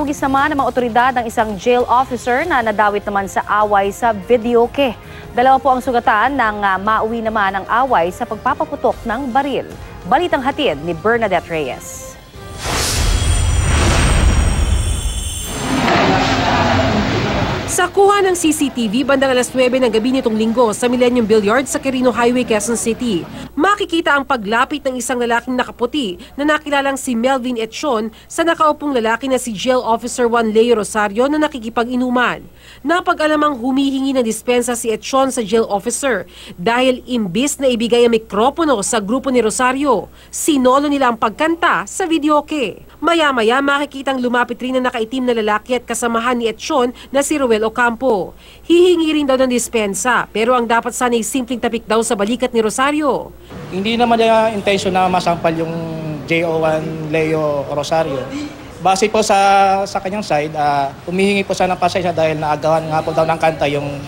Hinugis naman ng mga otoridad ng isang jail officer na nadawit naman sa away sa videoke. Dalawa po ang sugatan nang mauwi naman ang away sa pagpapaputok ng baril. Balitang hatid ni Bernadette Reyes. Sa kuha ng CCTV, bandang alas 9 ng gabi nitong linggo sa Millennium Billiard sa Quirino Highway, Quezon City, makikita ang paglapit ng isang lalaking nakaputi na nakilalang si Melvin Etchon sa nakaupong lalaki na si Jail Officer Juan Leo Rosario na nakikipag-inuman. Napag-alamang humihingi ng dispensa si Etchon sa jail officer dahil imbis na ibigay ang mikropono sa grupo ni Rosario, sinolo nila ang pagkanta sa videoke. Maya-maya makikitang lumapit rin ang nakaitim na lalaki at kasamahan ni Etchon na si Ruel Ocampo. Hihingi rin daw ng dispensa pero ang dapat sana ay simpleng tapik daw sa balikat ni Rosario. Hindi naman niya intention na masampal yung JO1 Leo Rosario. Base po sa kanyang side, humihingi po siya ng pasensya dahil naagawan nga po daw ng kanta yung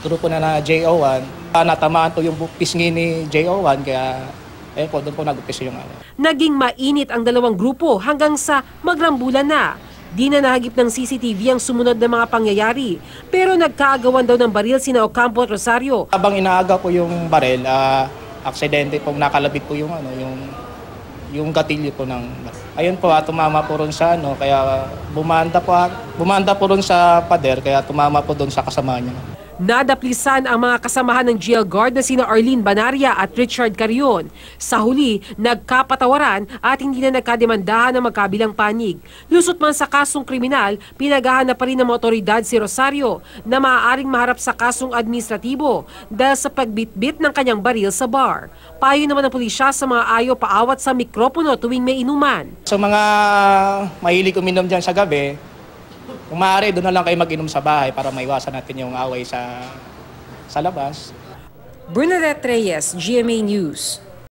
grupo na JO1. Natamaan po yung pisngi ni JO1 kaya po doon po nag-upis yung Naging mainit ang dalawang grupo hanggang sa magrambulan na. Di na nahagip ng CCTV ang sumunod na mga pangyayari. Pero nagkaagawan daw ng baril sina Ocampo at Rosario. Habang inaaga po yung baril, aksidente po nakalabit po yung gatilyo po ng ayun po tumama po ron sa kaya bumanda po ron sa pader kaya tumama po doon sa kasama niya. Nadaplisan ang mga kasamahan ng jail guard na sina Arlene Banaria at Richard Carion. Sa huli, nagkapatawaran at hindi na nagkademandahan ng magkabilang panig. Lusot man sa kasong kriminal, pinaghahanap pa rin ng mga otoridad si Rosario na maaaring maharap sa kasong administratibo dahil sa pagbitbit ng kanyang baril sa bar. Payo naman ng pulisya sa mga ayaw paawat sa mikropono tuwing may inuman. Sa mga mahilig uminom dyan sa gabi, kung maaari, doon na lang kayo mag-inom sa bahay para maiwasan natin yung away sa labas. Bernadette Reyes, GMA News.